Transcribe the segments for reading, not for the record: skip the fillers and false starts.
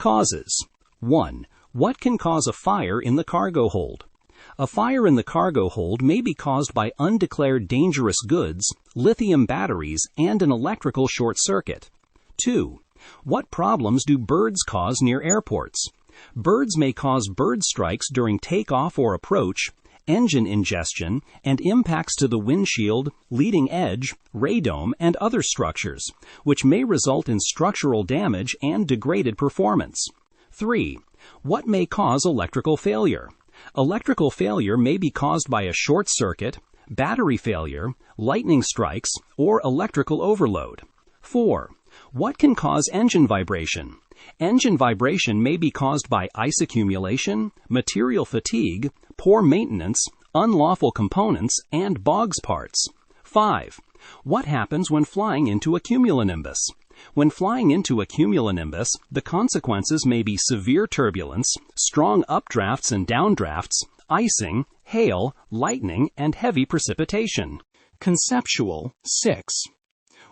Causes. 1. What can cause a fire in the cargo hold? A fire in the cargo hold may be caused by undeclared dangerous goods, lithium batteries, and an electrical short circuit. 2. What problems do birds cause near airports? Birds may cause bird strikes during takeoff or approach, engine ingestion, and impacts to the windshield, leading edge, radome, and other structures, which may result in structural damage and degraded performance. 3. What may cause electrical failure? Electrical failure may be caused by a short circuit, battery failure, lightning strikes, or electrical overload. 4. What can cause engine vibration? Engine vibration may be caused by ice accumulation, material fatigue, poor maintenance, unlawful components, and bogs parts. 5. What happens when flying into a cumulonimbus? When flying into a cumulonimbus, the consequences may be severe turbulence, strong updrafts and downdrafts, icing, hail, lightning, and heavy precipitation. Conceptual. 6.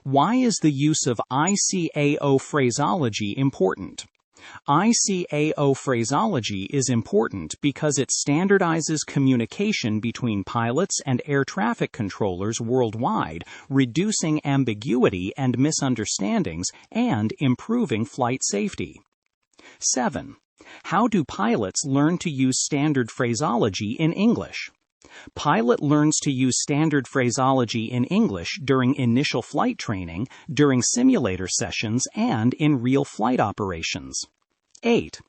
Why is the use of ICAO phraseology important? ICAO phraseology is important because it standardizes communication between pilots and air traffic controllers worldwide, reducing ambiguity and misunderstandings and improving flight safety. 7. How do pilots learn to use standard phraseology in English? Pilot learns to use standard phraseology in English during initial flight training, during simulator sessions, and in real flight operations. 8.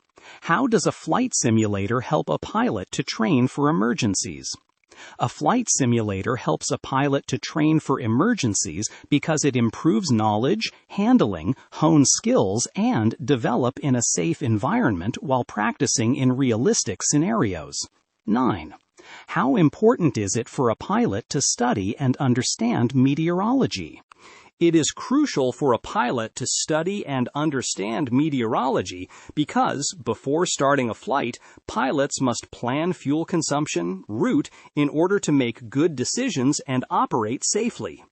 How does a flight simulator help a pilot to train for emergencies? A flight simulator helps a pilot to train for emergencies because it improves knowledge, handling, hones skills, and develop in a safe environment while practicing in realistic scenarios. 9. How important is it for a pilot to study and understand meteorology? It is crucial for a pilot to study and understand meteorology because, before starting a flight, pilots must plan fuel consumption, route, in order to make good decisions and operate safely.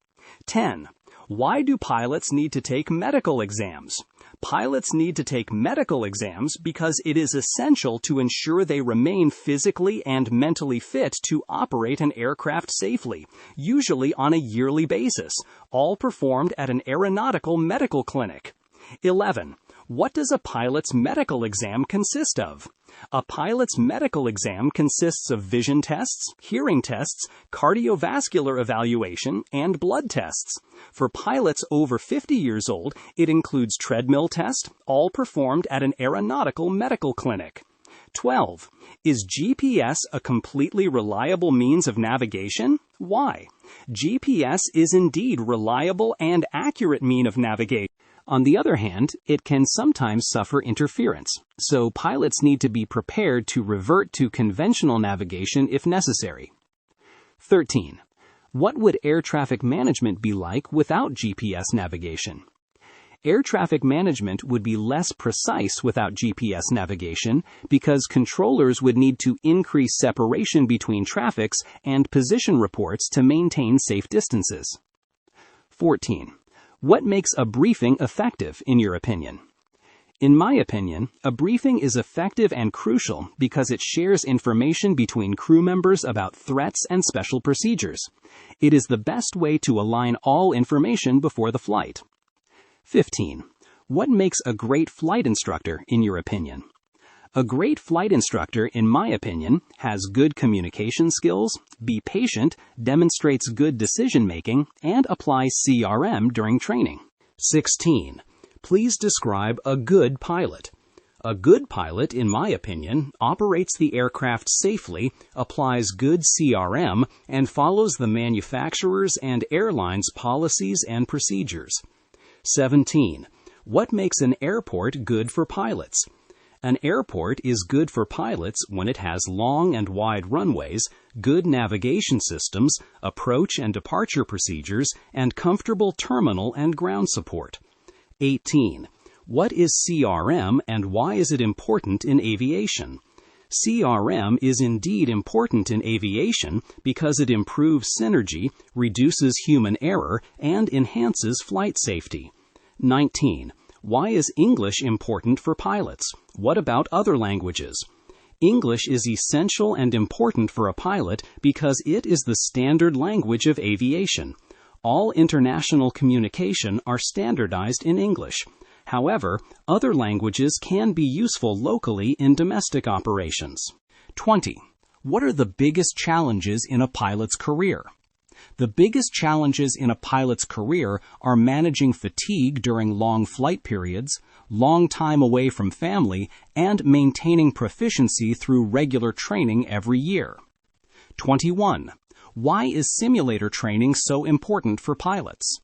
10. Why do pilots need to take medical exams? Pilots need to take medical exams because it is essential to ensure they remain physically and mentally fit to operate an aircraft safely, usually on a yearly basis, all performed at an aeronautical medical clinic. 11. What does a pilot's medical exam consist of? A pilot's medical exam consists of vision tests, hearing tests, cardiovascular evaluation, and blood tests. For pilots over 50 years old, it includes treadmill tests, all performed at an aeronautical medical clinic. 12. Is GPS a completely reliable means of navigation? Why? GPS is indeed reliable and accurate means of navigation. On the other hand, it can sometimes suffer interference, so pilots need to be prepared to revert to conventional navigation if necessary. 13. What would air traffic management be like without GPS navigation? Air traffic management would be less precise without GPS navigation because controllers would need to increase separation between traffics and position reports to maintain safe distances. 14. What makes a briefing effective, in your opinion? In my opinion, a briefing is effective and crucial because it shares information between crew members about threats and special procedures. It is the best way to align all information before the flight. 15. What makes a great flight instructor, in your opinion? A great flight instructor, in my opinion, has good communication skills, be patient, demonstrates good decision-making, and applies CRM during training. 16. Please describe a good pilot. A good pilot, in my opinion, operates the aircraft safely, applies good CRM, and follows the manufacturer's and airline's policies and procedures. 17. What makes an airport good for pilots? An airport is good for pilots when it has long and wide runways, good navigation systems, approach and departure procedures, and comfortable terminal and ground support. 18. What is CRM and why is it important in aviation? CRM is indeed important in aviation because it improves synergy, reduces human error, and enhances flight safety. 19. Why is English important for pilots? What about other languages? English is essential and important for a pilot because it is the standard language of aviation. All international communication are standardized in English. However, other languages can be useful locally in domestic operations. 20. What are the biggest challenges in a pilot's career? The biggest challenges in a pilot's career are managing fatigue during long flight periods, long time away from family, and maintaining proficiency through regular training every year. 21. Why is simulator training so important for pilots?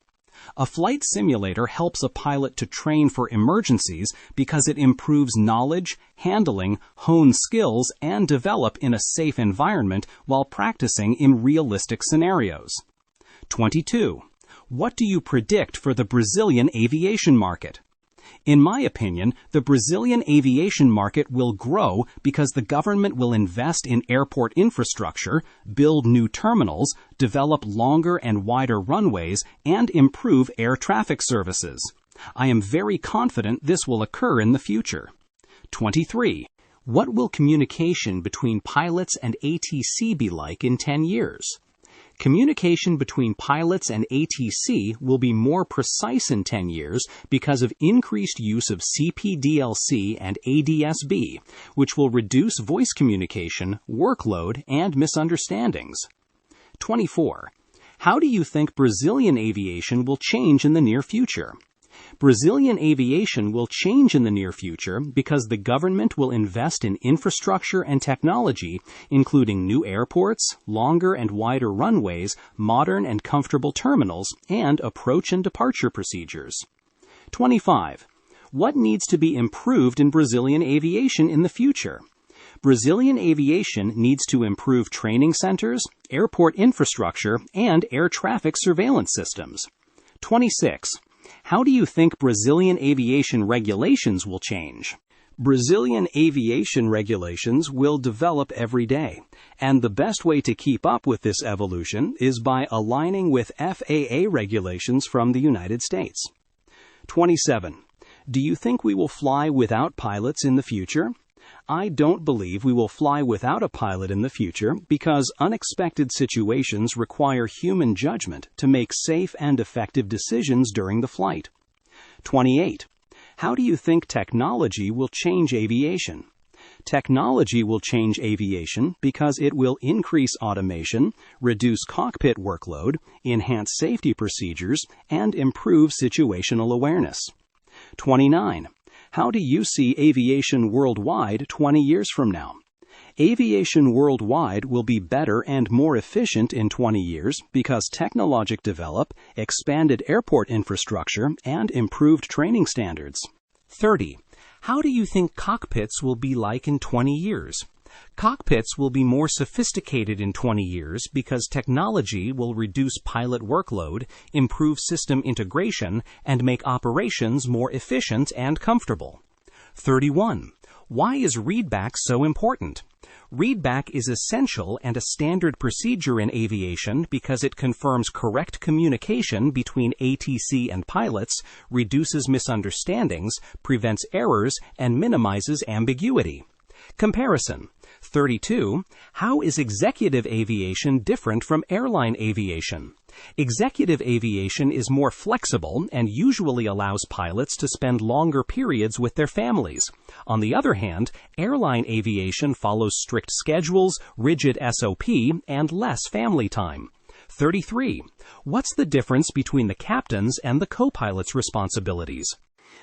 A flight simulator helps a pilot to train for emergencies because it improves knowledge, handling, hone skills, and develop in a safe environment while practicing in realistic scenarios. 22. What do you predict for the Brazilian aviation market? In my opinion, the Brazilian aviation market will grow because the government will invest in airport infrastructure, build new terminals, develop longer and wider runways, and improve air traffic services. I am very confident this will occur in the future. 23. What will communication between pilots and ATC be like in 10 years? Communication between pilots and ATC will be more precise in 10 years because of increased use of CPDLC and ADSB, which will reduce voice communication, workload, and misunderstandings. 24. How do you think Brazilian aviation will change in the near future? Brazilian aviation will change in the near future because the government will invest in infrastructure and technology, including new airports, longer and wider runways, modern and comfortable terminals, and approach and departure procedures. 25. What needs to be improved in Brazilian aviation in the future? Brazilian aviation needs to improve training centers, airport infrastructure, and air traffic surveillance systems. 26. How do you think Brazilian aviation regulations will change? Brazilian aviation regulations will develop every day, and the best way to keep up with this evolution is by aligning with FAA regulations from the United States. 27. Do you think we will fly without pilots in the future? I don't believe we will fly without a pilot in the future because unexpected situations require human judgment to make safe and effective decisions during the flight. 28. How do you think technology will change aviation? Technology will change aviation because it will increase automation, reduce cockpit workload, enhance safety procedures, and improve situational awareness. 29. How do you see aviation worldwide 20 years from now? Aviation worldwide will be better and more efficient in 20 years because technology develop, expanded airport infrastructure, and improved training standards. 30. How do you think cockpits will be like in 20 years? Cockpits will be more sophisticated in 20 years because technology will reduce pilot workload, improve system integration, and make operations more efficient and comfortable. 31. Why is readback so important? Readback is essential and a standard procedure in aviation because it confirms correct communication between ATC and pilots, reduces misunderstandings, prevents errors, and minimizes ambiguity. Comparison. 32. How is executive aviation different from airline aviation? Executive aviation is more flexible and usually allows pilots to spend longer periods with their families. On the other hand, airline aviation follows strict schedules, rigid SOP, and less family time. 33. What's the difference between the captain's and the co-pilot's responsibilities?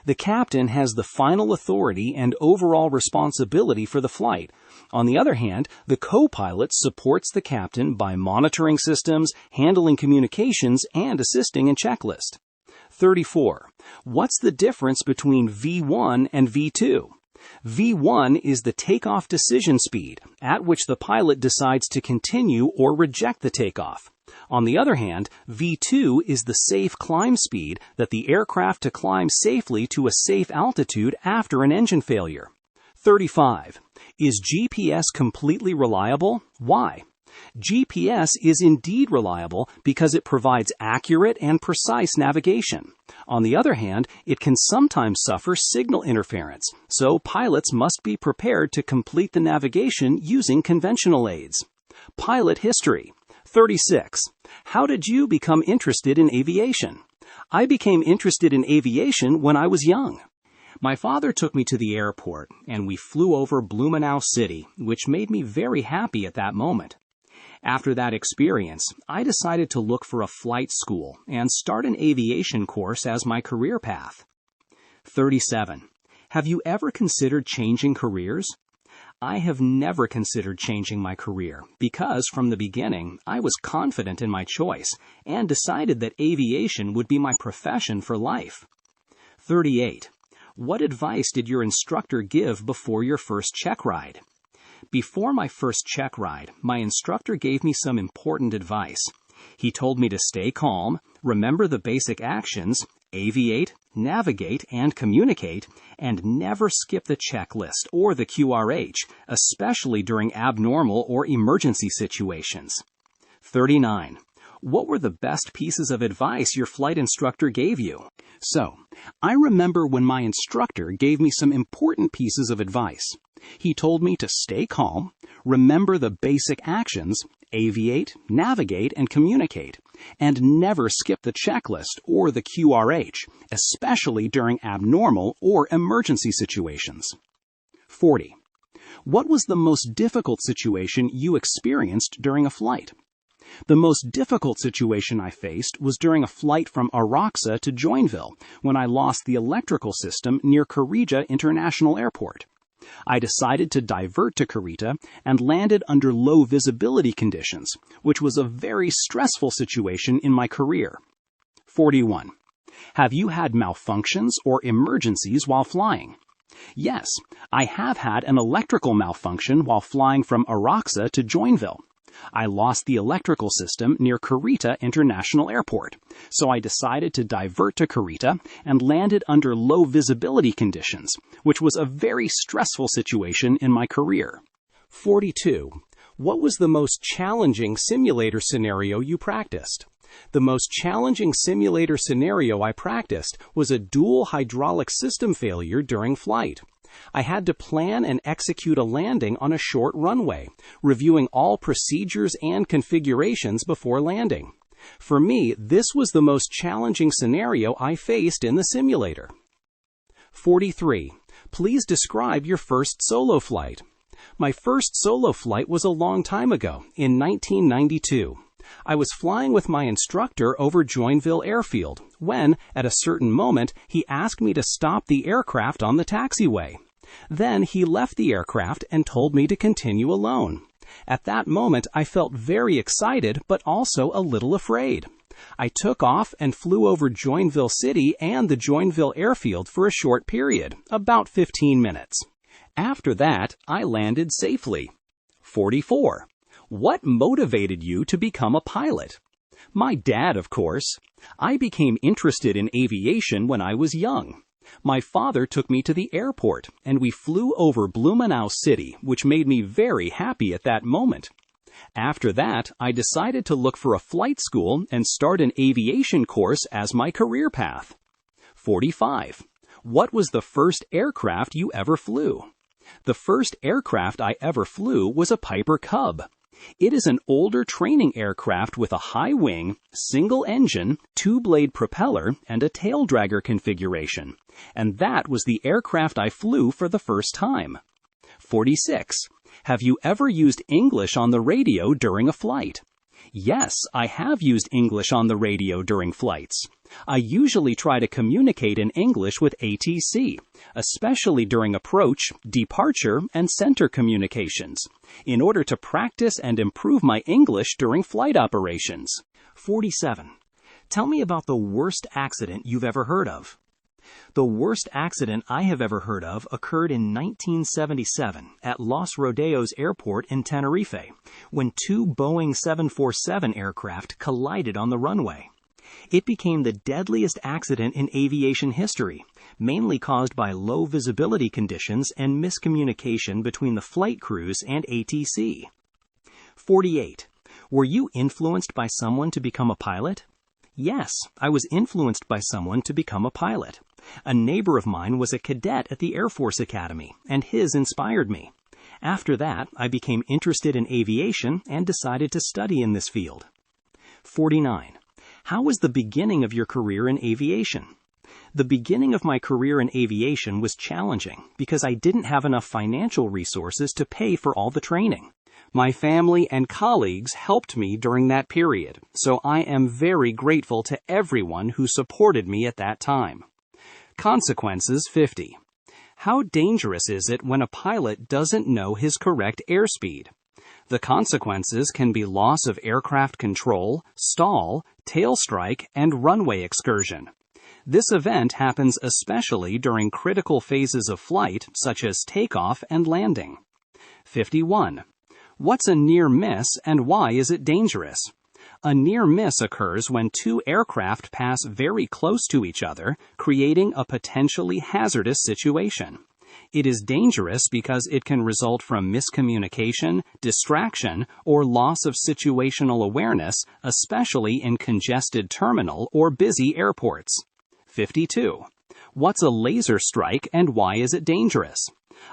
The captain has the final authority and overall responsibility for the flight. On the other hand, the co-pilot supports the captain by monitoring systems, handling communications, and assisting in checklist. 34. What's the difference between V1 and V2? V1 is the takeoff decision speed, at which the pilot decides to continue or reject the takeoff. On the other hand, V2 is the safe climb speed that the aircraft to climb safely to a safe altitude after an engine failure. 35. Is GPS completely reliable? Why? GPS is indeed reliable because it provides accurate and precise navigation. On the other hand, it can sometimes suffer signal interference, so pilots must be prepared to complete the navigation using conventional aids. Pilot history. 36. How did you become interested in aviation? I became interested in aviation when I was young. My father took me to the airport, and we flew over Blumenau City, which made me very happy at that moment. After that experience, I decided to look for a flight school and start an aviation course as my career path. 37. Have you ever considered changing careers? I have never considered changing my career because from the beginning I was confident in my choice and decided that aviation would be my profession for life. 38. What advice did your instructor give before your first check ride? Before my first check ride, my instructor gave me some important advice. He told me to stay calm, remember the basic actions, aviate, navigate, and communicate, and never skip the checklist or the QRH, especially during abnormal or emergency situations. 39. What were the best pieces of advice your flight instructor gave you? So, I remember when my instructor gave me some important pieces of advice. He told me to stay calm, remember the basic actions, aviate, navigate, and communicate, and never skip the checklist or the QRH, especially during abnormal or emergency situations. 40. What was the most difficult situation you experienced during a flight? The most difficult situation I faced was during a flight from Aroxa to Joinville when I lost the electrical system near Criado International Airport. I decided to divert to Criado and landed under low visibility conditions, which was a very stressful situation in my career. 41. Have you had malfunctions or emergencies while flying? Yes, I have had an electrical malfunction while flying from Aroxa to Joinville. I lost the electrical system near Criado International Airport, so I decided to divert to Criado and landed under low visibility conditions, which was a very stressful situation in my career. 42. What was the most challenging simulator scenario you practiced? The most challenging simulator scenario I practiced was a dual hydraulic system failure during flight. I had to plan and execute a landing on a short runway, reviewing all procedures and configurations before landing. For me, this was the most challenging scenario I faced in the simulator. 43. Please describe your first solo flight. My first solo flight was a long time ago, in 1992. I was flying with my instructor over Joinville Airfield when, at a certain moment, he asked me to stop the aircraft on the taxiway. Then he left the aircraft and told me to continue alone. At that moment, I felt very excited but also a little afraid. I took off and flew over Joinville City and the Joinville Airfield for a short period, about 15 minutes. After that, I landed safely. 44. What motivated you to become a pilot? My dad, of course. I became interested in aviation when I was young. My father took me to the airport, and we flew over Blumenau City, which made me very happy at that moment. After that, I decided to look for a flight school and start an aviation course as my career path. 45. What was the first aircraft you ever flew? The first aircraft I ever flew was a Piper Cub. It is an older training aircraft with a high wing, single engine, two-blade propeller, and a tail dragger configuration. And that was the aircraft I flew for the first time. 46. Have you ever used English on the radio during a flight? Yes, I have used English on the radio during flights. I usually try to communicate in English with ATC, especially during approach, departure, and center communications, in order to practice and improve my English during flight operations. 47. Tell me about the worst accident you've ever heard of. The worst accident I have ever heard of occurred in 1977 at Los Rodeos Airport in Tenerife, when two Boeing 747 aircraft collided on the runway. It became the deadliest accident in aviation history, mainly caused by low visibility conditions and miscommunication between the flight crews and ATC. 48. Were you influenced by someone to become a pilot? Yes, I was influenced by someone to become a pilot. A neighbor of mine was a cadet at the Air Force Academy, and his inspired me. After that, I became interested in aviation and decided to study in this field. 49. How was the beginning of your career in aviation? The beginning of my career in aviation was challenging because I didn't have enough financial resources to pay for all the training. My family and colleagues helped me during that period, so I am very grateful to everyone who supported me at that time. Consequences 50. How dangerous is it when a pilot doesn't know his correct airspeed? The consequences can be loss of aircraft control, stall, tail strike, and runway excursion. This event happens especially during critical phases of flight, such as takeoff and landing. 51. What's a near miss and why is it dangerous? A near miss occurs when two aircraft pass very close to each other, creating a potentially hazardous situation. It is dangerous because it can result from miscommunication, distraction, or loss of situational awareness, especially in congested terminal or busy airports. 52. What's a laser strike and why is it dangerous?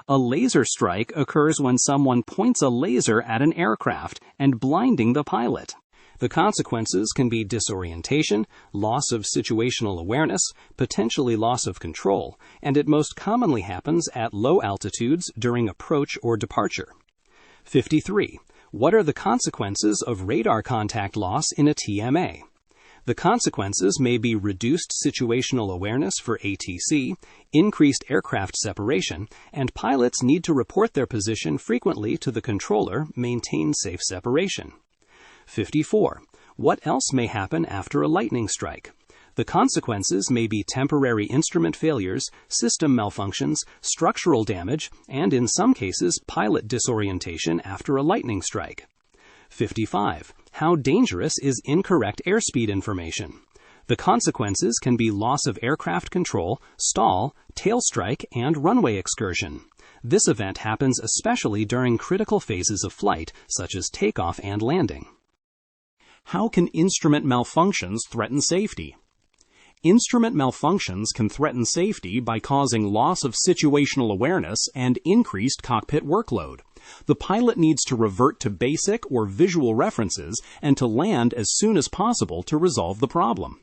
A laser strike occurs when someone points a laser at an aircraft and blinding the pilot. The consequences can be disorientation, loss of situational awareness, potentially loss of control, and it most commonly happens at low altitudes during approach or departure. 53. What are the consequences of radar contact loss in a TMA? The consequences may be reduced situational awareness for ATC, increased aircraft separation, and pilots need to report their position frequently to the controller, maintain safe separation. 54. What else may happen after a lightning strike? The consequences may be temporary instrument failures, system malfunctions, structural damage, and in some cases, pilot disorientation after a lightning strike. 55. How dangerous is incorrect airspeed information? The consequences can be loss of aircraft control, stall, tail strike, and runway excursion. This event happens especially during critical phases of flight, such as takeoff and landing. How can instrument malfunctions threaten safety? Instrument malfunctions can threaten safety by causing loss of situational awareness and increased cockpit workload. The pilot needs to revert to basic or visual references and to land as soon as possible to resolve the problem.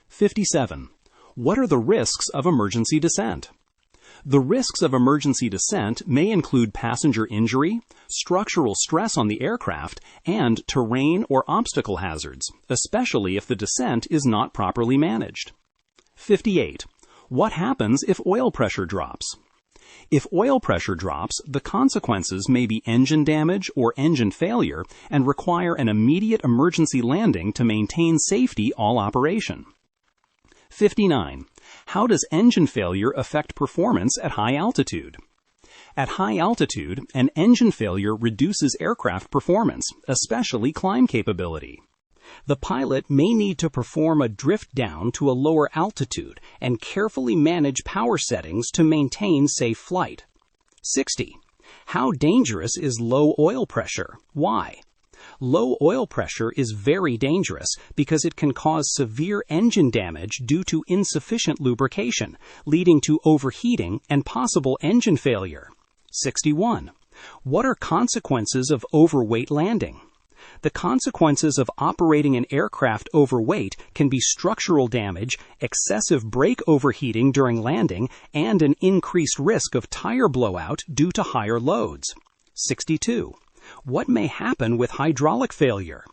57. What are the risks of emergency descent? The risks of emergency descent may include passenger injury, structural stress on the aircraft, and terrain or obstacle hazards, especially if the descent is not properly managed. 58. What happens if oil pressure drops? If oil pressure drops, the consequences may be engine damage or engine failure and require an immediate emergency landing to maintain safety all operation. 59. How does engine failure affect performance at high altitude? At high altitude, an engine failure reduces aircraft performance, especially climb capability. The pilot may need to perform a drift down to a lower altitude and carefully manage power settings to maintain safe flight. 60. How dangerous is low oil pressure? Why? Low oil pressure is very dangerous because it can cause severe engine damage due to insufficient lubrication, leading to overheating and possible engine failure. 61. What are consequences of overweight landing? The consequences of operating an aircraft overweight can be structural damage, excessive brake overheating during landing, and an increased risk of tire blowout due to higher loads. 62. What may happen with hydraulic failure?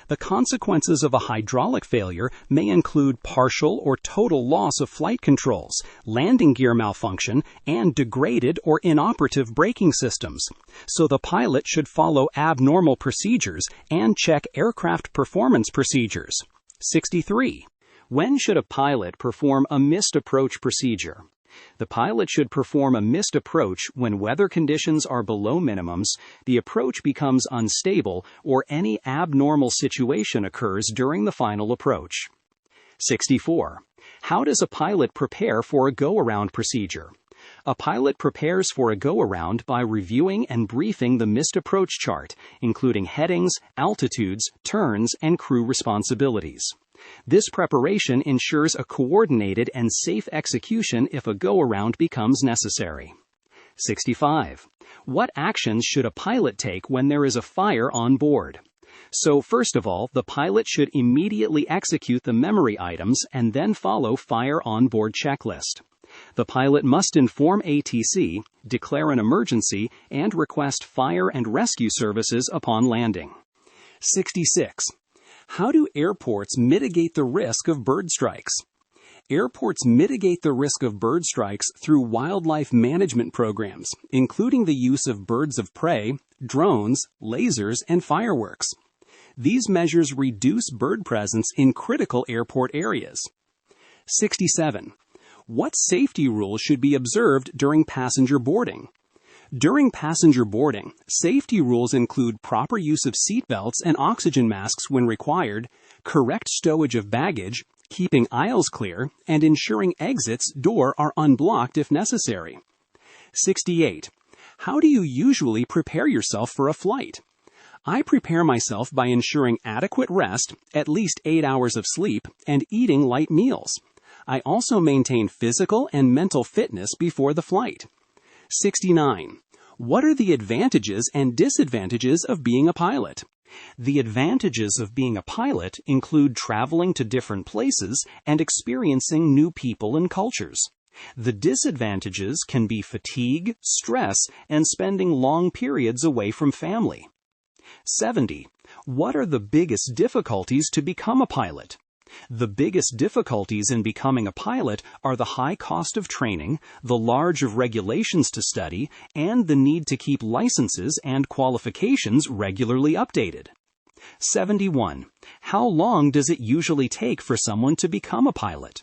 The consequences of a hydraulic failure may include partial or total loss of flight controls, landing gear malfunction, and degraded or inoperative braking systems. So the pilot should follow abnormal procedures and check aircraft performance procedures. 63. When should a pilot perform a missed approach procedure? The pilot should perform a missed approach when weather conditions are below minimums, the approach becomes unstable, or any abnormal situation occurs during the final approach. 64. How does a pilot prepare for a go-around procedure? A pilot prepares for a go-around by reviewing and briefing the missed approach chart, including headings, altitudes, turns, and crew responsibilities. This preparation ensures a coordinated and safe execution if a go-around becomes necessary. 65. What actions should a pilot take when there is a fire on board? So first of all, the pilot should immediately execute the memory items and then follow fire on board checklist. The pilot must inform ATC, declare an emergency, and request fire and rescue services upon landing. 66. How do airports mitigate the risk of bird strikes? Airports mitigate the risk of bird strikes through wildlife management programs, including the use of birds of prey, drones, lasers, and fireworks. These measures reduce bird presence in critical airport areas. 67. What safety rules should be observed during passenger boarding? During passenger boarding, safety rules include proper use of seatbelts and oxygen masks when required, correct stowage of baggage, keeping aisles clear, and ensuring exits door are unblocked if necessary. 68. How do you usually prepare yourself for a flight? I prepare myself by ensuring adequate rest, at least 8 hours of sleep, and eating light meals. I also maintain physical and mental fitness before the flight. 69. What are the advantages and disadvantages of being a pilot? The advantages of being a pilot include traveling to different places and experiencing new people and cultures. The disadvantages can be fatigue, stress, and spending long periods away from family. 70. What are the biggest difficulties to become a pilot? The biggest difficulties in becoming a pilot are the high cost of training, the large of regulations to study, and the need to keep licenses and qualifications regularly updated. 71. How long does it usually take for someone to become a pilot?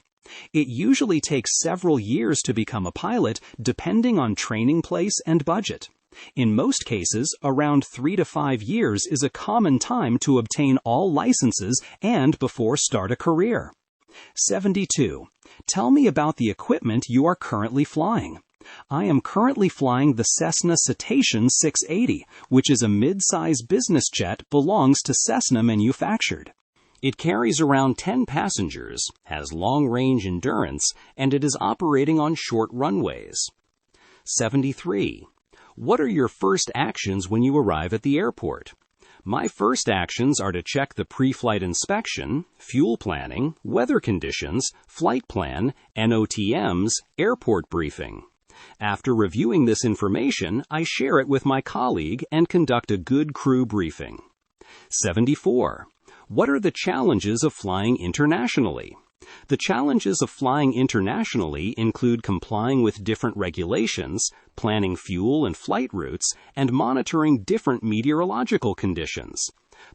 It usually takes several years to become a pilot, depending on training place and budget. In most cases, around 3 to 5 years is a common time to obtain all licenses and before start a career. 72. Tell me about the equipment you are currently flying. I am currently flying the Cessna Citation 680, which is a mid-size business jet belongs to Cessna manufactured. It carries around 10 passengers, has long-range endurance, and it is operating on short runways. 73. What are your first actions when you arrive at the airport? My first actions are to check the pre-flight inspection, fuel planning, weather conditions, flight plan, NOTMs, airport briefing. After reviewing this information, I share it with my colleague and conduct a good crew briefing. 74. What are the challenges of flying internationally? The challenges of flying internationally include complying with different regulations, planning fuel and flight routes, and monitoring different meteorological conditions.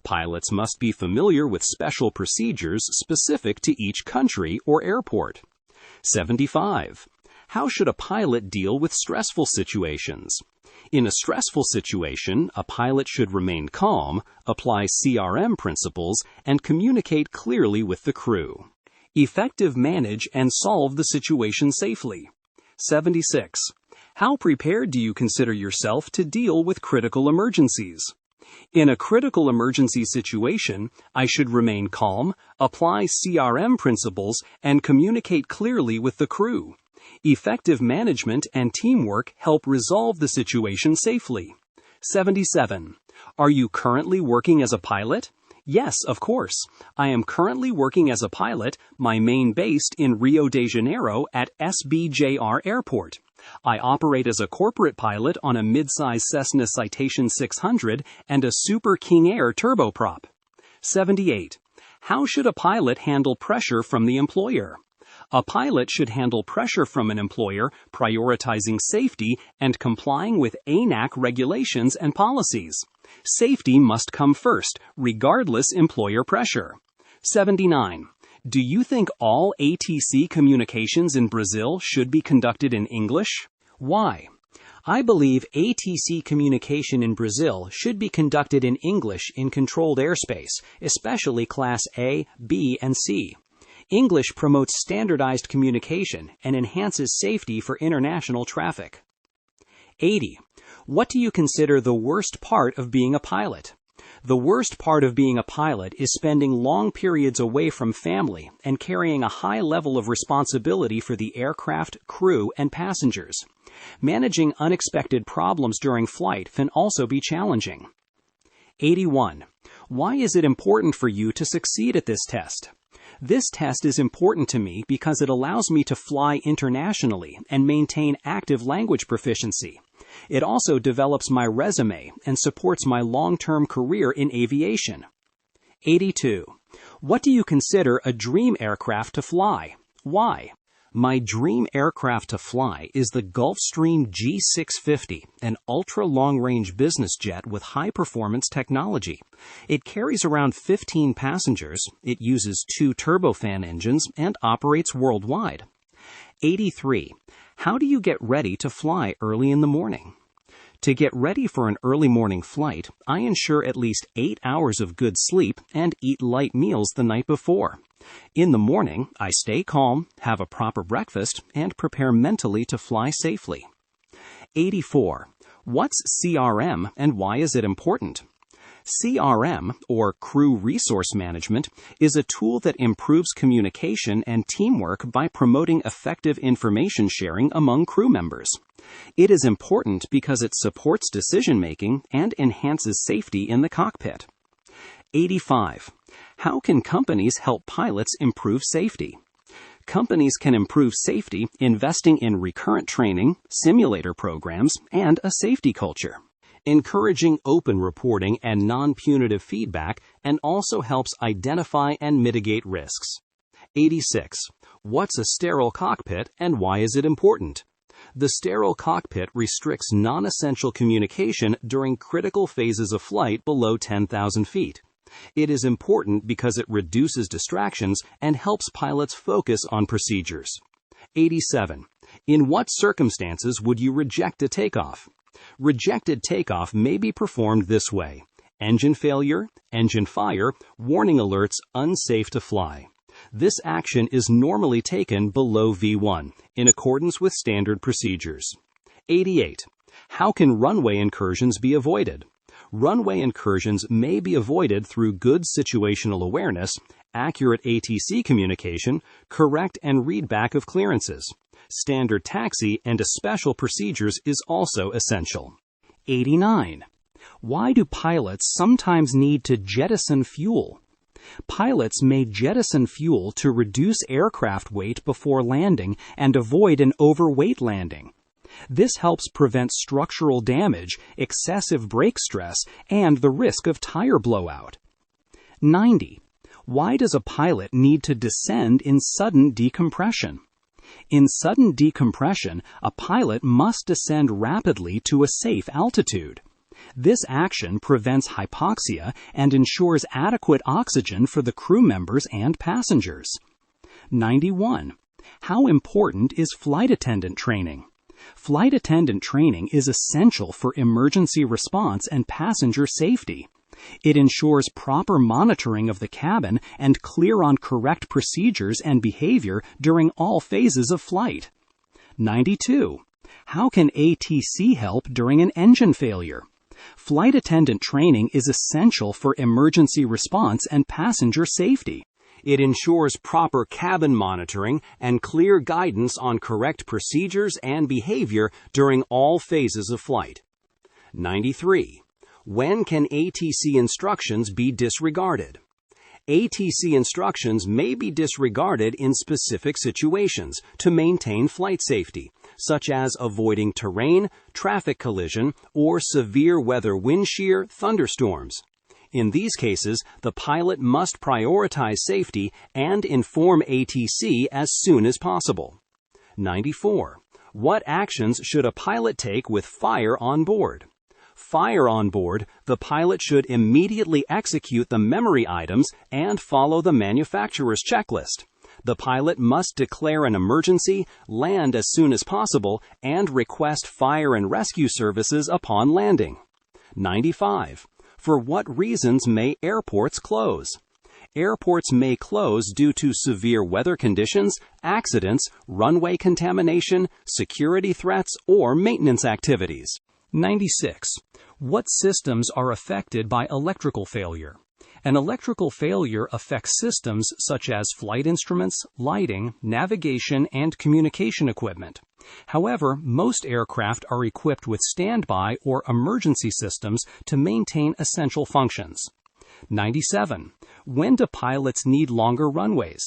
Pilots must be familiar with special procedures specific to each country or airport. 75. How should a pilot deal with stressful situations? In a stressful situation, a pilot should remain calm, apply CRM principles, and communicate clearly with the crew. Effective manage and solve the situation safely. 76. How prepared do you consider yourself to deal with critical emergencies? In a critical emergency situation, I should remain calm, apply CRM principles, and communicate clearly with the crew. Effective management and teamwork help resolve the situation safely. 77. Are you currently working as a pilot? Yes, of course. I am currently working as a pilot, my main based in Rio de Janeiro at SBJR Airport. I operate as a corporate pilot on a mid-size Cessna Citation 600 and a Super King Air turboprop. 78. How should a pilot handle pressure from the employer? A pilot should handle pressure from an employer, prioritizing safety and complying with ANAC regulations and policies. Safety must come first, regardless employer pressure. 79. Do you think all ATC communications in Brazil should be conducted in English? Why? I believe ATC communication in Brazil should be conducted in English in controlled airspace, especially Class A, B, and C. English promotes standardized communication and enhances safety for international traffic. 80. What do you consider the worst part of being a pilot? The worst part of being a pilot is spending long periods away from family and carrying a high level of responsibility for the aircraft, crew, and passengers. Managing unexpected problems during flight can also be challenging. 81. Why is it important for you to succeed at this test? This test is important to me because it allows me to fly internationally and maintain active language proficiency. It also develops my resume and supports my long-term career in aviation. 82. What do you consider a dream aircraft to fly? Why? My dream aircraft to fly is the Gulfstream G650, an ultra-long-range business jet with high-performance technology. It carries around 15 passengers, it uses 2 turbofan engines, and operates worldwide. 83. How do you get ready to fly early in the morning? To get ready for an early morning flight, I ensure at least 8 hours of good sleep and eat light meals the night before. In the morning, I stay calm, have a proper breakfast, and prepare mentally to fly safely. 84. What's CRM and why is it important? CRM, or Crew Resource Management, is a tool that improves communication and teamwork by promoting effective information sharing among crew members. It is important because it supports decision-making and enhances safety in the cockpit. 85. How can companies help pilots improve safety? Companies can improve safety investing in recurrent training, simulator programs, and a safety culture. Encouraging open reporting and non-punitive feedback and also helps identify and mitigate risks. 86. What's a sterile cockpit and why is it important? The sterile cockpit restricts non-essential communication during critical phases of flight below 10,000 feet. It is important because it reduces distractions and helps pilots focus on procedures. 87. In what circumstances would you reject a takeoff? Rejected takeoff may be performed this way: engine failure, engine fire, warning alerts, unsafe to fly. This action is normally taken below V1, in accordance with standard procedures. 88. How can runway incursions be avoided? Runway incursions may be avoided through good situational awareness, accurate ATC communication, correct and readback of clearances. Standard taxi and special procedures is also essential. 89. Why do pilots sometimes need to jettison fuel? Pilots may jettison fuel to reduce aircraft weight before landing and avoid an overweight landing. This helps prevent structural damage, excessive brake stress, and the risk of tire blowout. 90. Why does a pilot need to descend in sudden decompression? In sudden decompression, a pilot must descend rapidly to a safe altitude. This action prevents hypoxia and ensures adequate oxygen for the crew members and passengers. 91. How important is flight attendant training? Flight attendant training is essential for emergency response and passenger safety. It ensures proper monitoring of the cabin and clear on correct procedures and behavior during all phases of flight. 92. How can ATC help during an engine failure? Flight attendant training is essential for emergency response and passenger safety. It ensures proper cabin monitoring and clear guidance on correct procedures and behavior during all phases of flight. 93. When can ATC instructions be disregarded? ATC instructions may be disregarded in specific situations to maintain flight safety, such as avoiding terrain, traffic collision, or severe weather wind shear, thunderstorms. In these cases, the pilot must prioritize safety and inform ATC as soon as possible. 94. What actions should a pilot take with fire on board? Fire on board, the pilot should immediately execute the memory items and follow the manufacturer's checklist. The pilot must declare an emergency, land as soon as possible, and request fire and rescue services upon landing. 95. For what reasons may airports close? Airports may close due to severe weather conditions, accidents, runway contamination, security threats, or maintenance activities. 96. What systems are affected by electrical failure? An electrical failure affects systems such as flight instruments, lighting, navigation, and communication equipment. However, most aircraft are equipped with standby or emergency systems to maintain essential functions. 97. When do pilots need longer runways?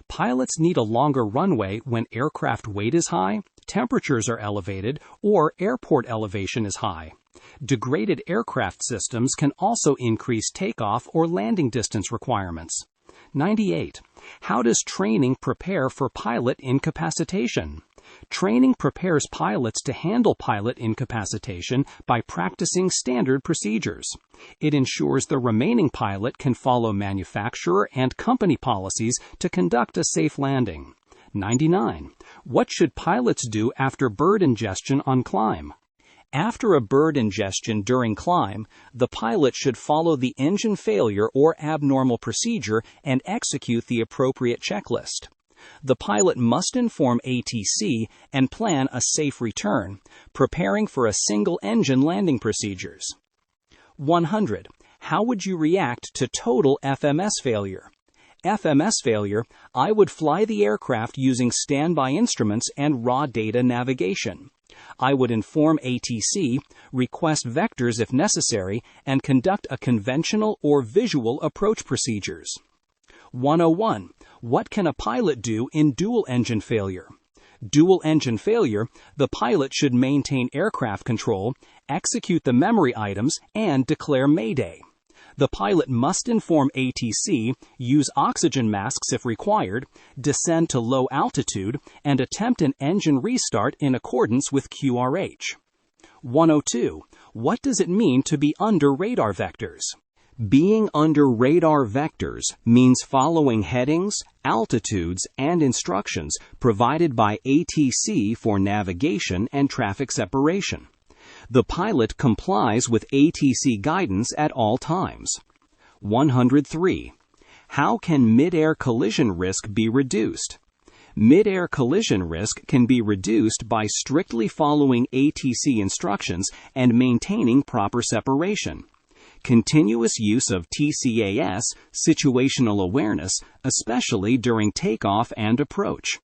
Pilots need a longer runway when aircraft weight is high, temperatures are elevated, or airport elevation is high. Degraded aircraft systems can also increase takeoff or landing distance requirements. 98. How does training prepare for pilot incapacitation? Training prepares pilots to handle pilot incapacitation by practicing standard procedures. It ensures the remaining pilot can follow manufacturer and company policies to conduct a safe landing. 99. What should pilots do after bird ingestion on climb? After a bird ingestion during climb, the pilot should follow the engine failure or abnormal procedure and execute the appropriate checklist. The pilot must inform ATC and plan a safe return, preparing for a single-engine landing procedures. 100. How would you react to total FMS failure? FMS failure, I would fly the aircraft using standby instruments and raw data navigation. I would inform ATC, request vectors if necessary, and conduct a conventional or visual approach procedures. 101. What can a pilot do in dual-engine failure? Dual-engine failure, the pilot should maintain aircraft control, execute the memory items, and declare Mayday. The pilot must inform ATC, use oxygen masks if required, descend to low altitude, and attempt an engine restart in accordance with QRH. 102. What does it mean to be under radar vectors? Being under radar vectors means following headings, altitudes, and instructions provided by ATC for navigation and traffic separation. The pilot complies with ATC guidance at all times. 103. How can mid-air collision risk be reduced? Mid-air collision risk can be reduced by strictly following ATC instructions and maintaining proper separation. Continuous use of TCAS, situational awareness, especially during takeoff and approach.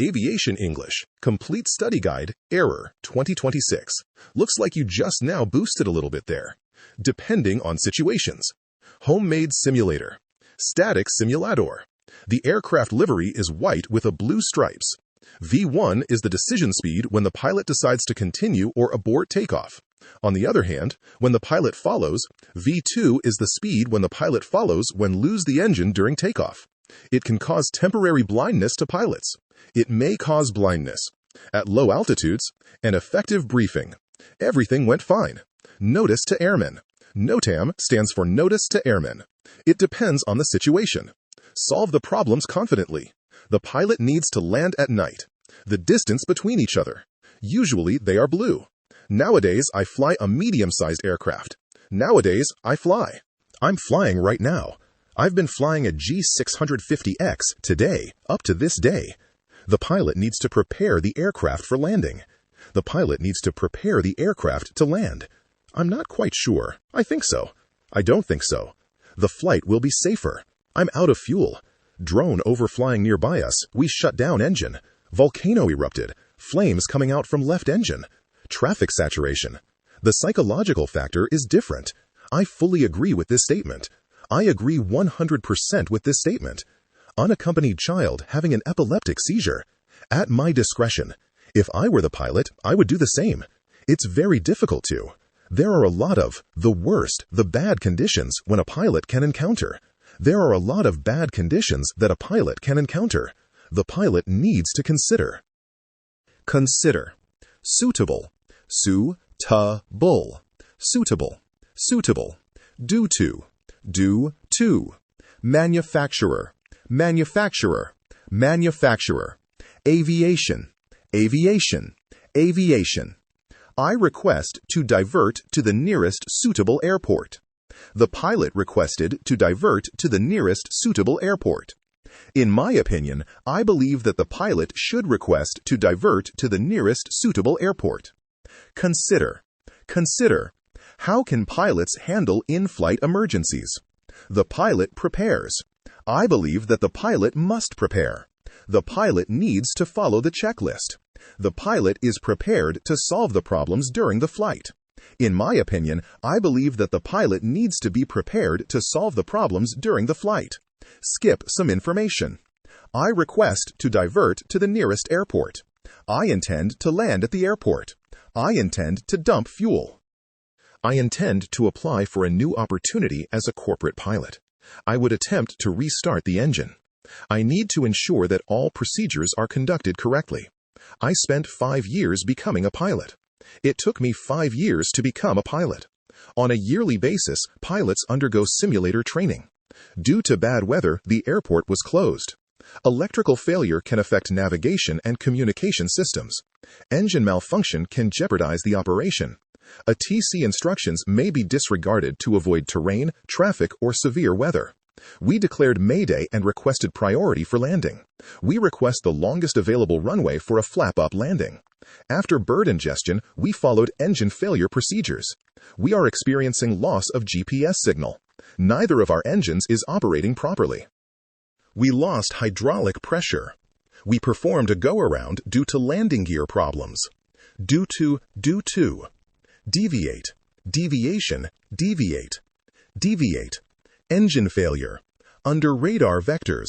Aviation English, Complete Study Guide, Error 2026. Looks like you just now boosted a little bit there. Depending on situations. Homemade simulator. Static simulator. The aircraft livery is white with a blue stripes. V1 is the decision speed when the pilot decides to continue or abort takeoff. On the other hand, when the pilot follows, V2 is the speed when the pilot follows when lose the engine during takeoff. It can cause temporary blindness to pilots. It may cause blindness. At low altitudes, an effective briefing. Everything went fine. Notice to airmen. NOTAM stands for Notice to Airmen. It depends on the situation. Solve the problems confidently. The pilot needs to land at night. The distance between each other. Usually they are blue. Nowadays I fly a medium-sized aircraft. Nowadays I fly. I'm flying right now. I've been flying a G650X today, up to this day. The pilot needs to prepare the aircraft for landing. The pilot needs to prepare the aircraft to land. I'm not quite sure. I think so. I don't think so. The flight will be safer. I'm out of fuel. Drone overflying nearby us. We shut down engine. Volcano erupted. Flames coming out from left engine. Traffic saturation. The psychological factor is different. I fully agree with this statement. I agree 100% with this statement. Unaccompanied child having an epileptic seizure. At my discretion. If I were the pilot, I would do the same. It's very difficult to. There are a lot of the worst, the bad conditions when a pilot can encounter. There are a lot of bad conditions that a pilot can encounter. The pilot needs to consider. Consider. Suitable. Suitable. Suitable. Suitable. Due to. Due to. Manufacturer. Manufacturer. Manufacturer. Aviation. Aviation. Aviation. I request to divert to the nearest suitable airport. The pilot requested to divert to the nearest suitable airport. In my opinion, I believe that the pilot should request to divert to the nearest suitable airport. Consider. Consider. How can pilots handle in-flight emergencies? The pilot prepares. I believe that the pilot must prepare. The pilot needs to follow the checklist. The pilot is prepared to solve the problems during the flight. In my opinion, I believe that the pilot needs to be prepared to solve the problems during the flight. Skip some information. I request to divert to the nearest airport. I intend to land at the airport. I intend to dump fuel. I intend to apply for a new opportunity as a corporate pilot. I would attempt to restart the engine. I need to ensure that all procedures are conducted correctly. I spent 5 years becoming a pilot. It took me 5 years to become a pilot. On a yearly basis, pilots undergo simulator training. Due to bad weather, the airport was closed. Electrical failure can affect navigation and communication systems. Engine malfunction can jeopardize the operation. ATC instructions may be disregarded to avoid terrain, traffic, or severe weather. We declared Mayday and requested priority for landing. We request the longest available runway for a flap-up landing. After bird ingestion, we followed engine failure procedures. We are experiencing loss of GPS signal. Neither of our engines is operating properly. We lost hydraulic pressure. We performed a go-around due to landing gear problems. Due to. Deviate. Deviation. Deviate. Deviate. Engine failure. Under radar vectors.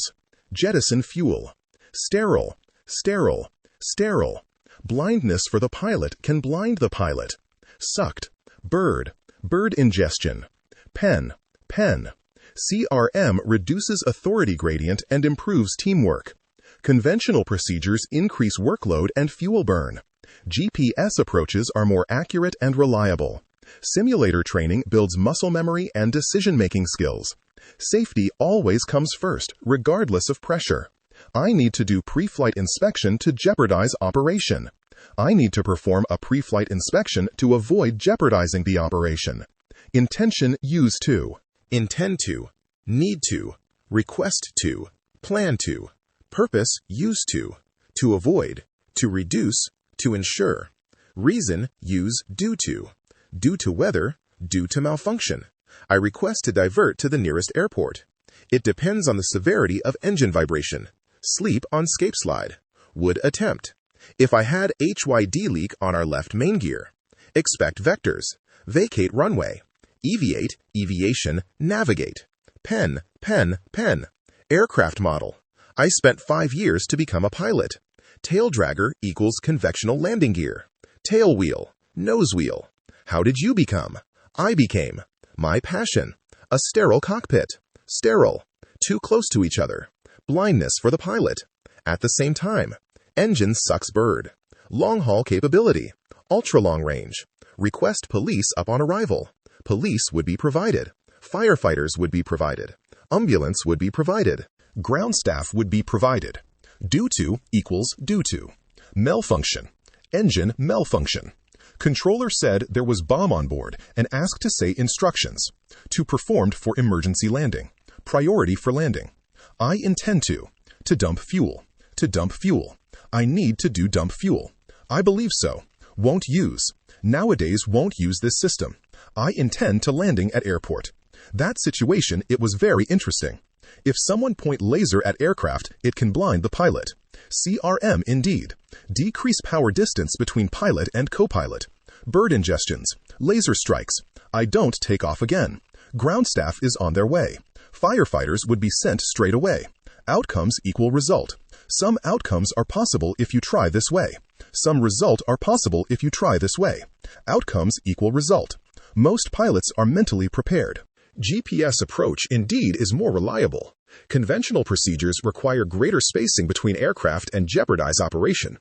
Jettison fuel. Sterile. Sterile. Sterile. Blindness for the pilot can blind the pilot. Sucked. Bird. Bird ingestion. Pen. Pen. CRM reduces authority gradient and improves teamwork. Conventional procedures increase workload and fuel burn. GPS approaches are more accurate and reliable. Simulator training builds muscle memory and decision-making skills. Safety always comes first, regardless of pressure. I need to do pre-flight inspection to jeopardize operation. I need to perform a pre-flight inspection to avoid jeopardizing the operation. Intention use to. Intend to. Need to. Request to. Plan to. Purpose use to. To avoid. To reduce. To ensure. Reason use due to. Due to weather. Due to malfunction. I request to divert to the nearest airport. It depends on the severity of engine vibration. Sleep on scape slide. would attempt. If I had HYD leak on our left main gear. Expect vectors. Vacate runway. Eviate, eviation, navigate. Pen, pen, pen. Aircraft model. I spent 5 years to become a pilot. Tail dragger equals conventional landing gear. Tail wheel, nose wheel. How did you become? I became. My passion. A sterile cockpit. Sterile. Too close to each other. Blindness for the pilot. At the same time. Engine sucks bird. Long haul capability. Ultra long range. Request police upon arrival. Police would be provided. Firefighters would be provided. Ambulance would be provided. Ground staff would be provided. Due to equals due to. Malfunction. Engine malfunction. Controller said there was bomb on board and asked to say instructions. To performed for emergency landing. Priority for landing. I intend to. To dump fuel. To dump fuel. I need to do dump fuel. I believe so. Won't use. Nowadays won't use this system. I intend to landing at airport. That situation, it was very interesting. If someone point laser at aircraft, it can blind the pilot. CRM indeed. Decrease power distance between pilot and co-pilot. Bird ingestions. Laser strikes. I don't take off again. Ground staff is on their way. Firefighters would be sent straight away. Outcomes equal result. Some outcomes are possible if you try this way. Some result are possible if you try this way. Outcomes equal result. Most pilots are mentally prepared. GPS approach indeed is more reliable. Conventional procedures require greater spacing between aircraft and jeopardize operation.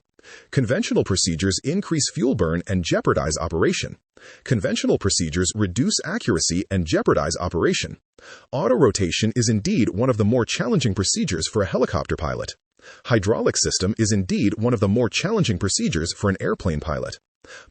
Conventional procedures increase fuel burn and jeopardize operation. Conventional procedures reduce accuracy and jeopardize operation. Auto-rotation is indeed one of the more challenging procedures for a helicopter pilot. Hydraulic system is indeed one of the more challenging procedures for an airplane pilot.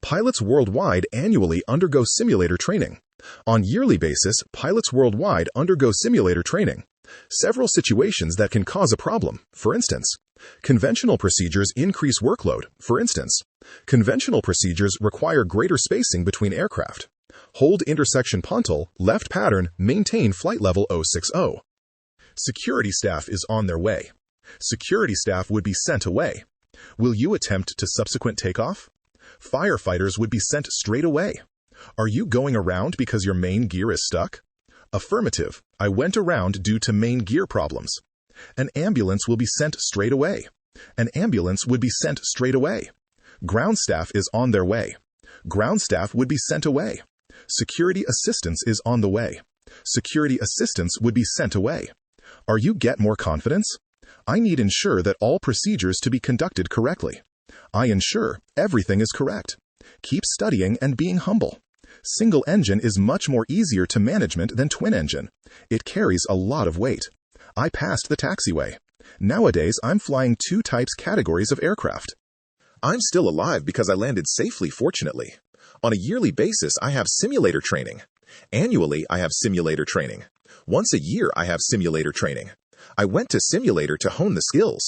Pilots worldwide annually undergo simulator training. On yearly basis, pilots worldwide undergo simulator training. Several situations that can cause a problem, for instance. Conventional procedures increase workload, for instance. Conventional procedures require greater spacing between aircraft. Hold intersection pontal, left pattern, maintain flight level 060. Security staff is on their way. Security staff would be sent away. Will you attempt to subsequent takeoff? Firefighters would be sent straight away. Are you going around because your main gear is stuck? Affirmative. I went around due to main gear problems. An ambulance will be sent straight away. An ambulance would be sent straight away. Ground staff is on their way. Ground staff would be sent away. Security assistance is on the way. Security assistance would be sent away. Are you get more confidence? I need ensure that all procedures to be conducted correctly. I ensure everything is correct. Keep studying and being humble. Single engine is much more easier to management than twin engine. It carries a lot of weight. I passed the taxiway. Nowadays, I'm flying 2 types categories of aircraft. I'm still alive because I landed safely, fortunately. On a yearly basis, I have simulator training. Annually, I have simulator training. Once a year, I have simulator training. I went to simulator to hone the skills.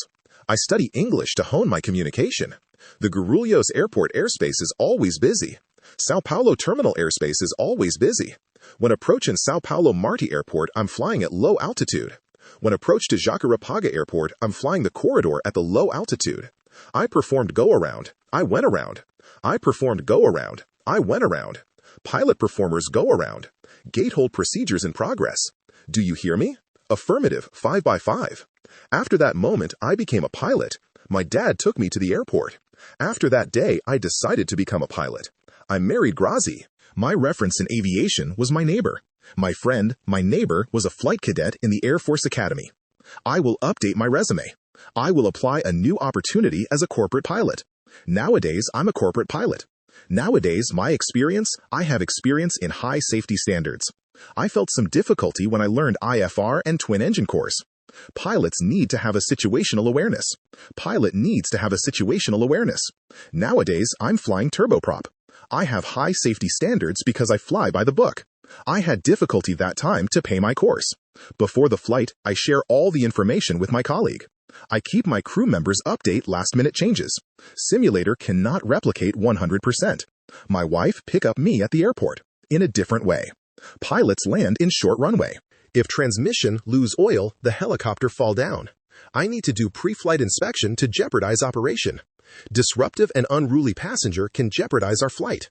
I study English to hone my communication. The Guarulhos Airport airspace is always busy. Sao Paulo Terminal airspace is always busy. When approaching Sao Paulo Marti Airport, I'm flying at low altitude. When approached to Jacarepaga Airport, I'm flying the corridor at the low altitude. I performed go-around. I went around. I performed go-around. I went around. Pilot performers go-around. Gate hold procedures in progress. Do you hear me? Affirmative, 5x5. After that moment, I became a pilot. My dad took me to the airport. After that day, I decided to become a pilot. I married Grazi. My reference in aviation was my neighbor. My friend, my neighbor, was a flight cadet in the Air Force Academy. I will update my resume. I will apply a new opportunity as a corporate pilot. Nowadays, I'm a corporate pilot. Nowadays, I have experience in high safety standards. I felt some difficulty when I learned IFR and twin engine course. Pilots need to have a situational awareness. Pilot needs to have a situational awareness. Nowadays, I'm flying turboprop. I have high safety standards because I fly by the book. I had difficulty that time to pay my course. Before the flight, I share all the information with my colleague. I keep my crew members update last-minute changes. Simulator cannot replicate 100%. My wife pick up me at the airport in a different way. Pilots land in short runway. If transmission lose oil, the helicopter fall down. I need to do pre-flight inspection to jeopardize operation. Disruptive and unruly passenger can jeopardize our flight.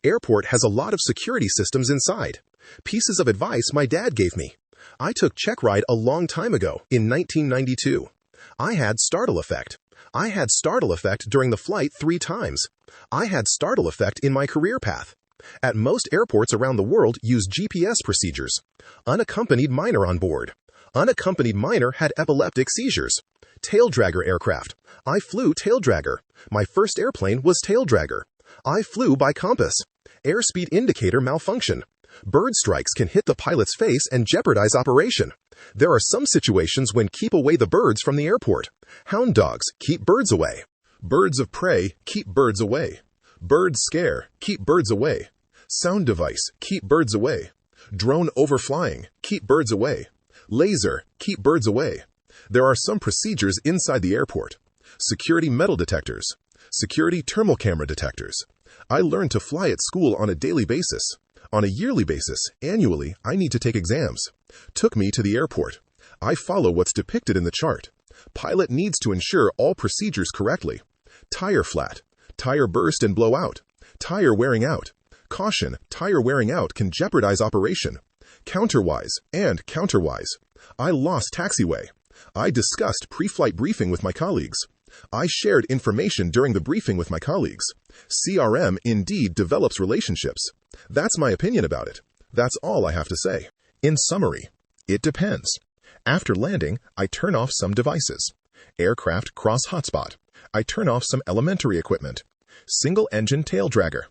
Airport has a lot of security systems inside. Pieces of advice my dad gave me. I took check ride a long time ago, in 1992. I had startle effect. I had startle effect during the flight 3 times. I had startle effect in my career path. At most airports around the world use GPS procedures. Unaccompanied minor on board. Unaccompanied minor had epileptic seizures. Tail dragger aircraft. I flew tail dragger. My first airplane was tail dragger. I flew by compass. Airspeed indicator malfunction. Bird strikes can hit the pilot's face and jeopardize operation. There are some situations when keep away the birds from the airport. Hound dogs, keep birds away. Birds of prey, keep birds away. Bird scare, keep birds away. Sound device, keep birds away. Drone overflying, keep birds away. Laser, keep birds away. There are some procedures inside the airport. Security metal detectors. Security thermal camera detectors. I learned to fly at school on a daily basis. On a yearly basis, annually, I need to take exams. Took me to the airport. I follow what's depicted in the chart. Pilot needs to ensure all procedures correctly. Tire flat. Tire burst and blow out. Tire wearing out. Caution, tire wearing out can jeopardize operation. Counterwise and counterwise. I lost taxiway. I discussed pre-flight briefing with my colleagues. I shared information during the briefing with my colleagues. CRM indeed develops relationships. That's my opinion about it. That's all I have to say. In summary, it depends. After landing, I turn off some devices. Aircraft cross hotspot. I turn off some elementary equipment. Single engine tail dragger.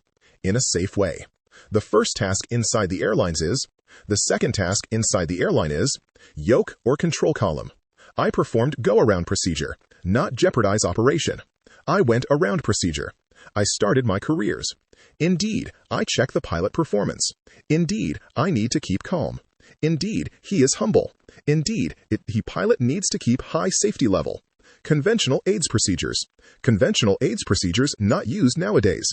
In a safe way. The first task inside the airlines is, the second task inside the airline is, yoke or control column. I performed go-around procedure, not jeopardize operation. I went around procedure. I started my careers. Indeed, I check the pilot performance. Indeed, I need to keep calm. Indeed, he is humble. Indeed, he pilot needs to keep high safety level. Conventional aids procedures. Conventional aids procedures not used nowadays.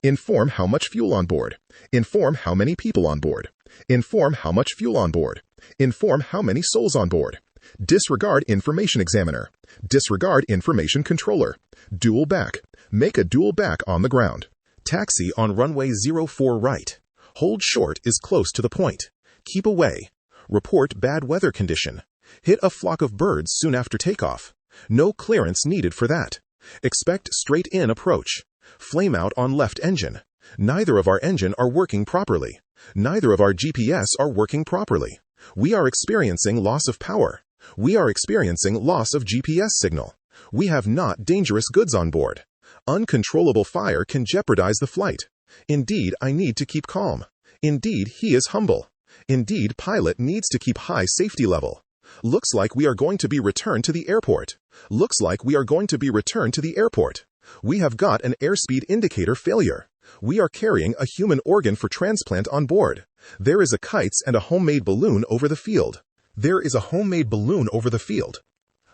Inform how much fuel on board. Inform how many people on board. Inform how much fuel on board. Inform how many souls on board. Disregard information examiner. Disregard information controller. Dual back. Make a dual back on the ground. Taxi on runway 04 right. Hold short is close to the point. Keep away. Report bad weather condition. Hit a flock of birds soon after takeoff. No clearance needed for that. Expect straight-in approach. Flame out on left engine. Neither of our engine are working properly. Neither of our GPS are working properly. We are experiencing loss of power. We are experiencing loss of GPS signal. We have not dangerous goods on board. Uncontrollable fire can jeopardize the flight. Indeed, I need to keep calm. Indeed, he is humble. Indeed, pilot needs to keep high safety level. Looks like we are going to be returned to the airport. Looks like we are going to be returned to the airport. We have got an airspeed indicator failure. We are carrying a human organ for transplant on board. There is a kites and a homemade balloon over the field. There is a homemade balloon over the field.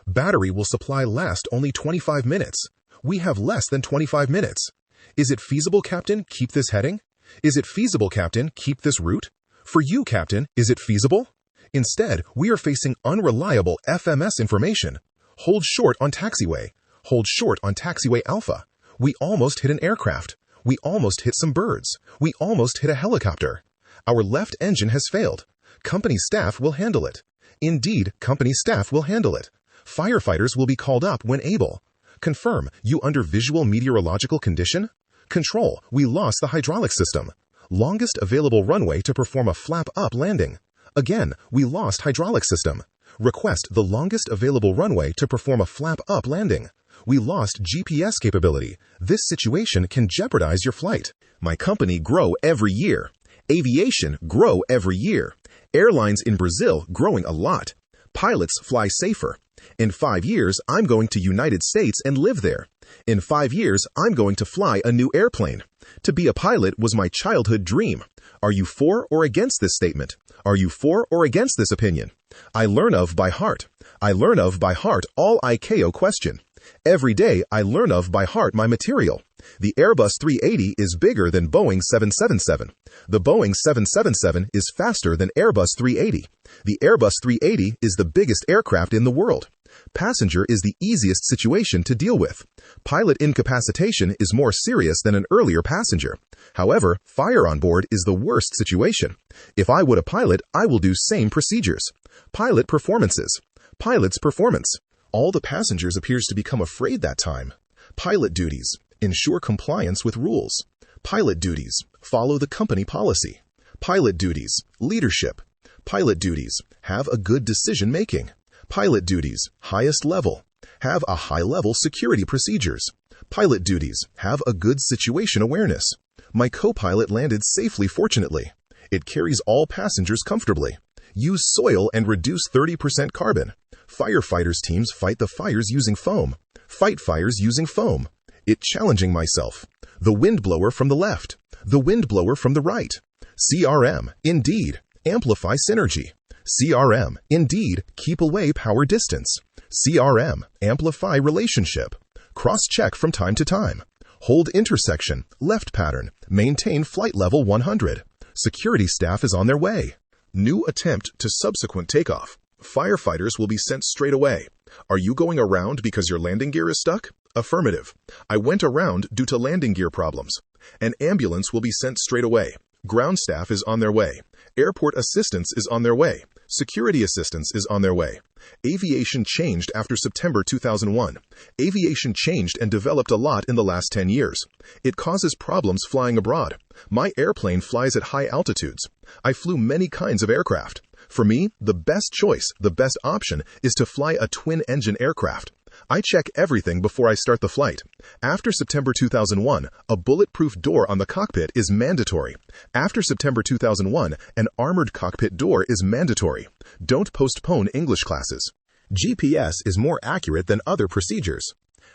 Battery will supply last only 25 minutes. We have less than 25 minutes. Is it feasible, Captain, keep this heading? Is it feasible, Captain, keep this route? For you, Captain, is it feasible? Instead, we are facing unreliable FMS information. Hold short on taxiway. Hold short on taxiway alpha. We almost hit an aircraft. We almost hit some birds. We almost hit a helicopter. Our left engine has failed. Company staff will handle it. Indeed, company staff will handle it. Firefighters will be called up when able. Confirm, you under visual meteorological condition? Control, we lost the hydraulic system. Longest available runway to perform a flap-up landing. Again, we lost hydraulic system. Request the longest available runway to perform a flap-up landing. We lost GPS capability. This situation can jeopardize your flight. My company grow every year. Aviation grow every year. Airlines in Brazil growing a lot. Pilots fly safer. In 5 years, I'm going to United States and live there. In 5 years, I'm going to fly a new airplane. To be a pilot was my childhood dream. Are you for or against this statement? Are you for or against this opinion? I learn of by heart. I learn of by heart all ICAO question. Every day, I learn of by heart my material. The Airbus 380 is bigger than Boeing 777. The Boeing 777 is faster than Airbus 380. The Airbus 380 is the biggest aircraft in the world. Passenger is the easiest situation to deal with. Pilot incapacitation is more serious than an earlier passenger. However, fire on board is the worst situation. If I would a pilot, I will do same procedures. Pilot performances. Pilot's performance. All the passengers appears to become afraid that time. Pilot duties. Ensure compliance with rules. Pilot duties. Follow the company policy. Pilot duties. Leadership. Pilot duties. Have a good decision-making. Pilot duties. Highest level. Have a high-level security procedures. Pilot duties. Have a good situation awareness. My co-pilot landed safely, fortunately. It carries all passengers comfortably. Use soil and reduce 30% carbon. Firefighters teams fight the fires using foam. Fight fires using foam. It challenging myself. The wind blower from the left. The wind blower from the right. CRM, indeed, amplify synergy. CRM, indeed, keep away power distance. CRM, amplify relationship. Cross-check from time to time. Hold intersection, left pattern, maintain flight level 100. Security staff is on their way. New attempt to subsequent takeoff. Firefighters will be sent straight away. Are you going around because your landing gear is stuck? Affirmative. I went around due to landing gear problems. An ambulance will be sent straight away. Ground staff is on their way. Airport assistance is on their way. Security assistance is on their way. Aviation changed after September 2001. Aviation changed and developed a lot in the last 10 years. It causes problems flying abroad. My airplane flies at high altitudes. I flew many kinds of aircraft. For me, the best choice, the best option, is to fly a twin-engine aircraft. I check everything before I start the flight. After September 2001, a bulletproof door on the cockpit is mandatory. After September 2001, an armored cockpit door is mandatory. Don't postpone English classes. GPS is more accurate than other procedures.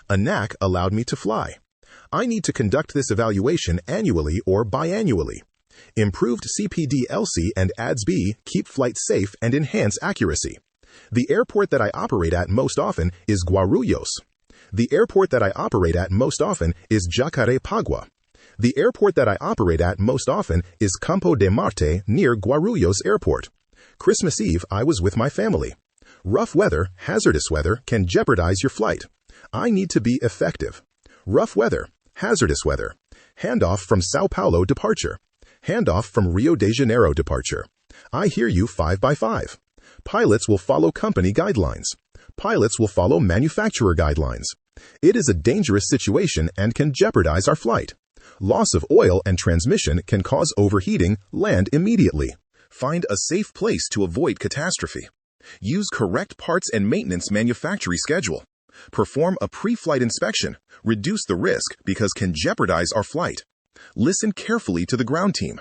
A knack allowed me to fly. I need to conduct this evaluation annually or biannually. Improved CPD-LC and ADS-B keep flight safe and enhance accuracy. The airport that I operate at most often is Guarulhos. The airport that I operate at most often is Jacarepaguá. The airport that I operate at most often is Campo de Marte near Guarulhos Airport. Christmas Eve, I was with my family. Rough weather, hazardous weather can jeopardize your flight. I need to be effective. Rough weather, hazardous weather. Handoff from Sao Paulo departure. Handoff from Rio de Janeiro departure. I hear you 5x5. Pilots will follow company guidelines. Pilots will follow manufacturer guidelines. It is a dangerous situation and can jeopardize our flight. Loss of oil and transmission can cause overheating. Land immediately. Find a safe place to avoid catastrophe. Use correct parts and maintenance manufacturing schedule. Perform a pre-flight inspection. Reduce the risk because can jeopardize our flight. Listen carefully to the ground team.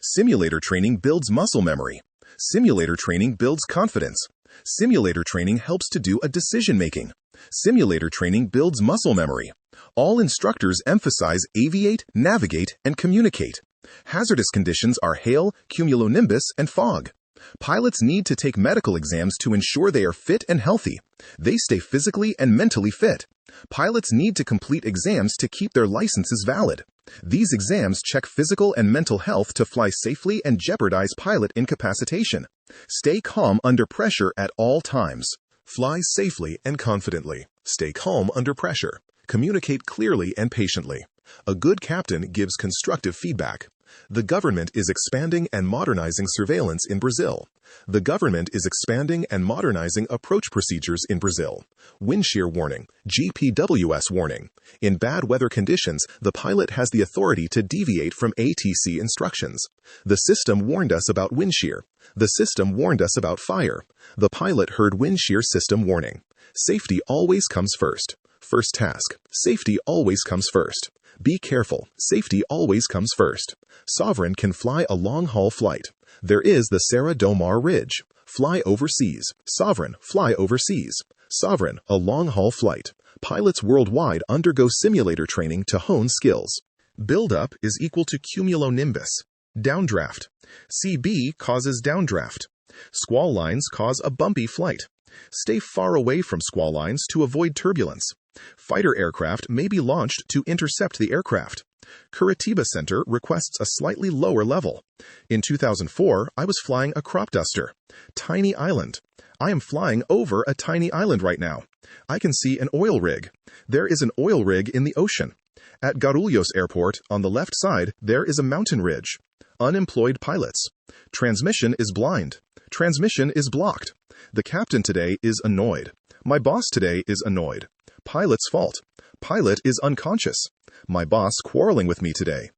Simulator training builds muscle memory. Simulator training builds confidence. Simulator training helps to do a decision-making. Simulator training builds muscle memory. All instructors emphasize aviate, navigate, and communicate. Hazardous conditions are hail, cumulonimbus, and fog. Pilots need to take medical exams to ensure they are fit and healthy. They stay physically and mentally fit. Pilots need to complete exams to keep their licenses valid. These exams check physical and mental health to fly safely and jeopardize pilot incapacitation. Stay calm under pressure at all times. Fly safely and confidently. Stay calm under pressure. Communicate clearly and patiently. A good captain gives constructive feedback. The government is expanding and modernizing surveillance in Brazil. The government is expanding and modernizing approach procedures in Brazil. Wind shear warning, GPWS warning. In bad weather conditions, the pilot has the authority to deviate from ATC instructions. The system warned us about wind shear. The system warned us about fire. The pilot heard wind shear system warning. Safety always comes first. First task. Safety always comes first. Be careful. Safety always comes first. Sovereign can fly a long-haul flight. There is the Serra do Mar Ridge. Fly overseas. Sovereign, fly overseas. Sovereign, a long-haul flight. Pilots worldwide undergo simulator training to hone skills. Buildup is equal to cumulonimbus. Downdraft. CB causes downdraft. Squall lines cause a bumpy flight. Stay far away from squall lines to avoid turbulence. Fighter aircraft may be launched to intercept the aircraft. Curitiba Center requests a slightly lower level. In 2004, I was flying a crop duster. Tiny island. I am flying over a tiny island right now. I can see an oil rig. There is an oil rig in the ocean. At Guarulhos Airport, on the left side, there is a mountain ridge. Unemployed pilots. Transmission is blind. Transmission is blocked. The captain today is annoyed. My boss today is annoyed. Pilot's fault. Pilot is unconscious. My boss quarreling with me today.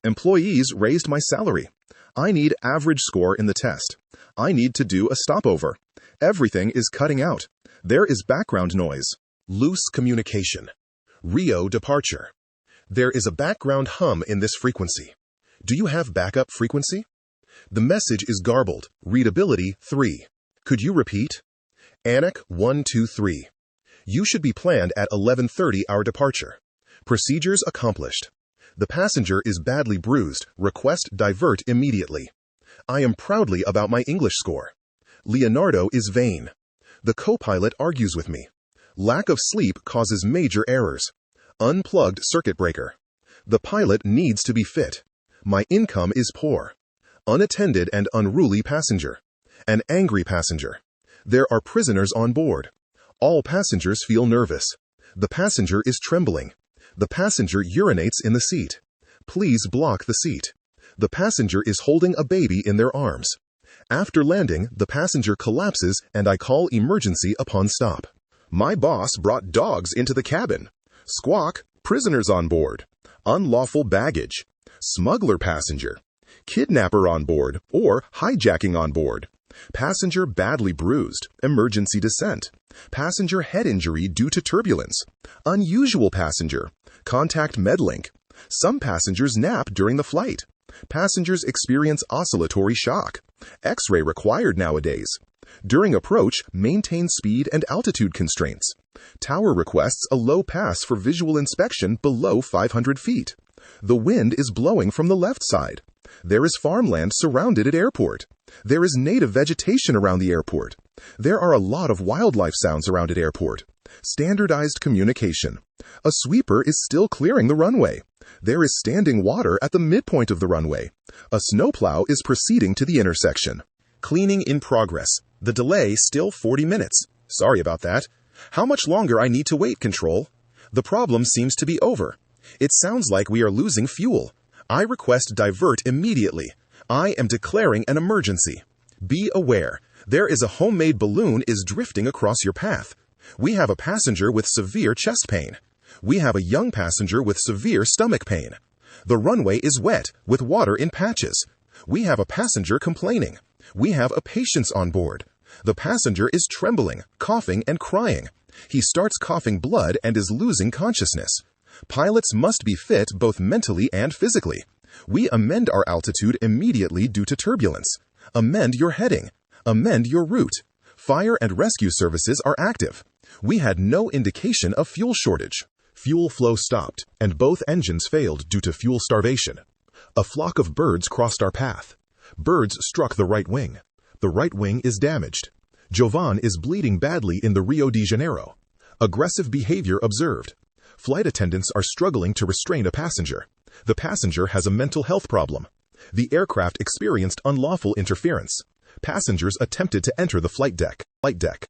Employees raised my salary. I need average score in the test. I need to do a stopover. Everything is cutting out. There is background noise. Loose communication. Rio departure. There is a background hum in this frequency. Do you have backup frequency? The message is garbled. Readability 3. Could you repeat? Anik 123. You should be planned at 11:30 our departure. Procedures accomplished. The passenger is badly bruised. Request divert immediately. I am proudly about my English score. Leonardo is vain. The co-pilot argues with me. Lack of sleep causes major errors. Unplugged circuit breaker. The pilot needs to be fit. My income is poor. Unattended and unruly passenger. An angry passenger. There are prisoners on board. All passengers feel nervous. The passenger is trembling. The passenger urinates in the seat. Please block the seat. The passenger is holding a baby in their arms. After landing, the passenger collapses and I call emergency upon stop. My boss brought dogs into the cabin. Squawk, prisoners on board. Unlawful baggage. Smuggler passenger. Kidnapper on board or hijacking on board. Passenger badly bruised. Emergency descent. Passenger head injury due to turbulence. Unusual passenger. Contact Medlink. Some passengers nap during the flight. Passengers experience oscillatory shock. X-ray required nowadays. During approach, maintain speed and altitude constraints. Tower requests a low pass for visual inspection below 500 feet. The wind is blowing from the left side. There is farmland surrounded at airport. There is native vegetation around the airport. There are a lot of wildlife sounds around at airport. Standardized communication. A sweeper is still clearing the runway. There is standing water at the midpoint of the runway. A snowplow is proceeding to the intersection. Cleaning in progress. The delay still 40 minutes. Sorry about that. How much longer I need to wait, Control? The problem seems to be over. It sounds like we are losing fuel. I request divert immediately. I am declaring an emergency. Be aware. There is a homemade balloon is drifting across your path. We have a passenger with severe chest pain. We have a young passenger with severe stomach pain. The runway is wet with water in patches. We have a passenger complaining. We have a patient on board. The passenger is trembling, coughing, and crying. He starts coughing blood and is losing consciousness. Pilots must be fit both mentally and physically. We amend our altitude immediately due to turbulence. Amend your heading. Amend your route. Fire and rescue services are active. We had no indication of fuel shortage. Fuel flow stopped, and both engines failed due to fuel starvation. A flock of birds crossed our path. Birds struck the right wing. The right wing is damaged. Jovan is bleeding badly in the Rio de Janeiro. Aggressive behavior observed. Flight attendants are struggling to restrain a passenger. The passenger has a mental health problem. The aircraft experienced unlawful interference. Passengers attempted to enter the flight deck.